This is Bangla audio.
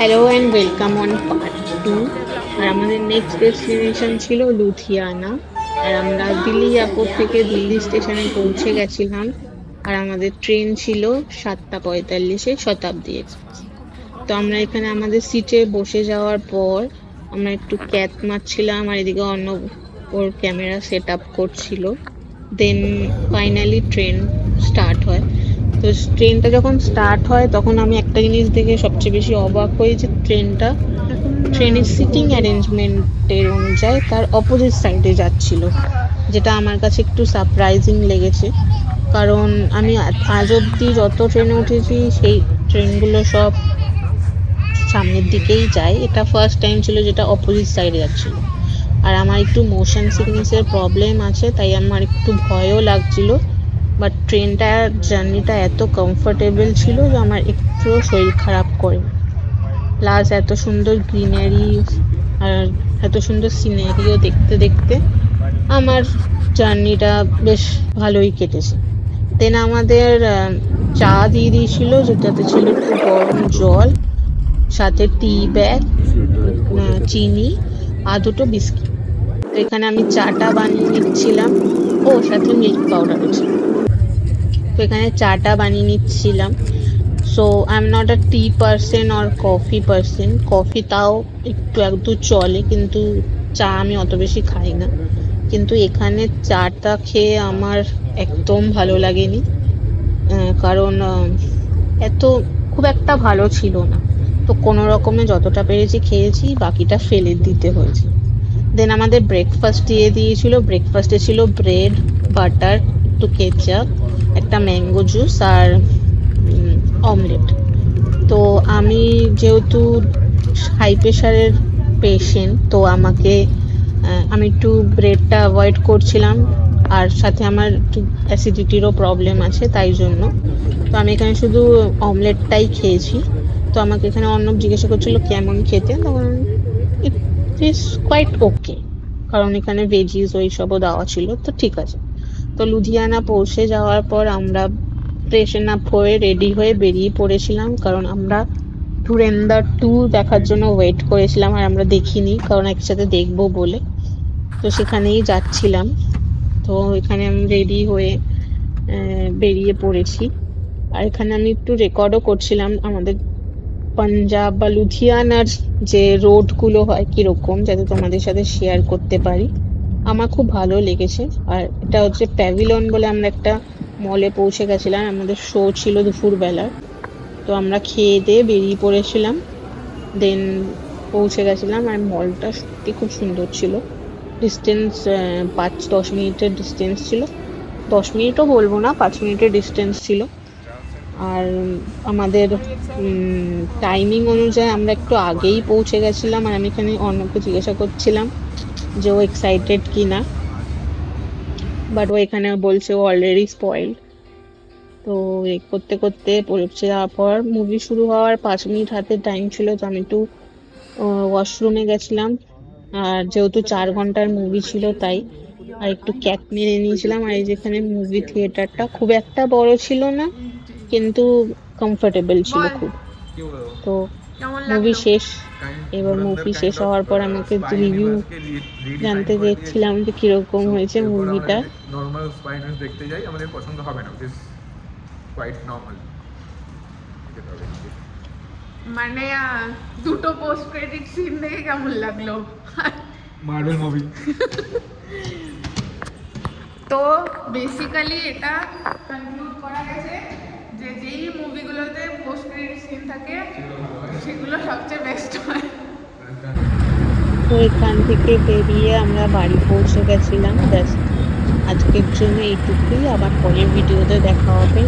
Hello and welcome on part two. আর আমাদের নেক্সট ডেস্টিনেশন ছিল লুধিয়ানা। আর আমরা দিল্লি এয়ারপোর্ট থেকে দিল্লি স্টেশনে পৌঁছে গেছিলাম। আর আমাদের ট্রেন ছিল 7:45-এ শতাব্দী এক্সপ্রেস। তো আমরা এখানে আমাদের সিটে বসে যাওয়ার পর আমরা একটু ক্যাত মারছিলাম, আর এদিকে অন্য ওর ক্যামেরা সেট আপ করছিল। দেন ফাইনালি ট্রেন স্টার্ট হয়। তো ট্রেনটা যখন স্টার্ট হয় তখন আমি একটা জিনিস দেখে সবচেয়ে বেশি অবাক হই, যে ট্রেনের সিটিং অ্যারেঞ্জমেন্টের অনুযায়ী তার অপোজিট সাইডে যাচ্ছিল, যেটা আমার কাছে একটু সারপ্রাইজিং লেগেছে। কারণ আমি আজ অব্দি যত ট্রেনে উঠেছি সেই ট্রেনগুলো সব সামনের দিকেই যায়, এটা ফার্স্ট টাইম ছিল যেটা অপোজিট সাইডে যাচ্ছিল। আর আমার একটু মোশন সিকনেসের প্রবলেম আছে, তাই আমার একটু ভয়ও লাগছিল। বাট ট্রেনটার জার্নিটা এত কমফোর্টেবল ছিল যে আমার একটুও শরীর খারাপ করেনি। প্লাস এত সুন্দর গ্রিনারি আর এত সুন্দর সিনারিও দেখতে দেখতে আমার জার্নিটা বেশ ভালোই কেটেছে। দেন আমাদের চা দিয়ে দিয়েছিল, যেটাতে ছিল একটু গরম জল, সাথে টি ব্যাগ, চিনি আর দুটো বিস্কিট। তো এখানে আমি চাটা বানিয়ে নিচ্ছিলাম। ও সাথে মিল্ক পাউডারও ছিল। তো এখানে চাটা বানিয়ে নিচ্ছিলাম। So I am not a T person or coffee person. Coffee তাও একটু একটু চলে, কিন্তু চা আমি অত বেশি খাই না। কিন্তু এখানে চাটা খেয়ে আমার একদম ভালো লাগেনি। কারণ এত খুব একটা ভালো ছিল না। তো কোনো রকমে যতটা পেরেছি খেয়েছি, বাকিটা ফেলে দিতে হয়েছে। দেন আমাদের ব্রেকফাস্ট দিয়ে দিয়েছিল। ব্রেকফাস্টে ছিল ব্রেড, বাটার, একটু কেচাপ, একটা ম্যাঙ্গো জুস আর অমলেট। তো আমি যেহেতু হাই প্রেশারের পেশেন্ট, তো আমি একটু ব্রেডটা অ্যাভয়েড করছিলাম। আর সাথে আমার একটু অ্যাসিডিটিরও প্রবলেম আছে, তাই জন্য তো আমি এখানে শুধু অমলেটটাই খেয়েছি। তো আমাকে এখানে অর্ণব জিজ্ঞাসা করছিল কেমন খেতে, তখন ইট ইজ কোয়াইট ওকে, কারণ এখানে ভেজিস ওই সবও দেওয়া ছিল, তো ঠিক আছে। তো লুধিয়ানা পৌঁছে যাওয়ার পর আমরা ফ্রেশন আপ হয়ে রেডি হয়ে বেরিয়ে পড়েছিলাম, কারণ আমরা ধুরন্ধর 2 দেখার জন্য ওয়েট করেছিলাম, আর আমরা দেখিনি কারণ একসাথে দেখবো বলে। তো সেখানেই যাচ্ছিলাম। তো এখানে আমি রেডি হয়ে বেরিয়ে পড়েছি। আর এখানে আমি একটু রেকর্ডও করছিলাম আমাদের পাঞ্জাব বা লুধিয়ানার যে রোড গুলো হয় কিরকম, যাতে তোমাদের সাথে শেয়ার করতে পারি। আমার খুব ভালো লেগেছে। আর এটা হচ্ছে প্যাভিলন বলে আমরা একটা মলে পৌঁছে গেছিলাম, আমাদের শো ছিল দুপুর বেলার। তো আমরা খেয়ে দিয়ে বেরিয়ে পড়েছিলাম। দেন পৌঁছে গেছিলাম, আর মলটা সত্যি খুব সুন্দর ছিল। ডিস্টেন্স 5-10 মিনিটের ডিস্টেন্স ছিল। 10 মিনিটও বলবো না, 5 মিনিটের ডিস্টেন্স ছিল। আর আমাদের টাইমিং অনুযায়ী আমরা একটু আগেই পৌঁছে গেছিলাম। আর আমি এখানে অর্ণবকে জিজ্ঞাসা করছিলাম যে ও এক্সাইটেড কিনা, বাট ও এখানে বলছে ও অলরেডি স্পয়েলড। তো করতে করতে পৌঁছে যাওয়ার পর মুভি শুরু হওয়ার 5 মিনিট হাতে টাইম ছিল, তো আমি একটু ওয়াশরুমে গেছিলাম। আর যেহেতু 4 ঘন্টার মুভি ছিল, তাই আর একটু ক্যাপ মেরে নিয়েছিলাম। আর এই যেখানে মুভি থিয়েটারটা খুব একটা বড় ছিল না, কিন্তু কমফোর্টেবল ছিল খুব। তো কেমন মুভি লাগলো? শেষ। এবার মুভি শেষ হওয়ার পর আমাকে রিভিউ জানতে চেয়েছিলাম যে কিরকম হয়েছে মুভিটা। নর্মাল স্পাই নিউজ দেখতে যাই, আমাদের পছন্দ হবে না, দিস কোয়াইট নর্মাল। মানে দুটো পোস্ট ক্রেডিট সিন দেখে কেমন লাগলো? Marble movie. তো বেসিক্যালি এটা কনক্লুড করা গেছে যে যেই মুভিগুলোতে পোস্ট ক্রেডিট সিন থাকে সেগুলো সবচেয়ে বেস্ট হয়। তো এখান থেকে বেরিয়ে আমরা বাড়ি পৌঁছে গেছিলাম। ব্যাস, আজকের জন্য এইটুকুই। আবার পরের ভিডিওতে দেখা হবে।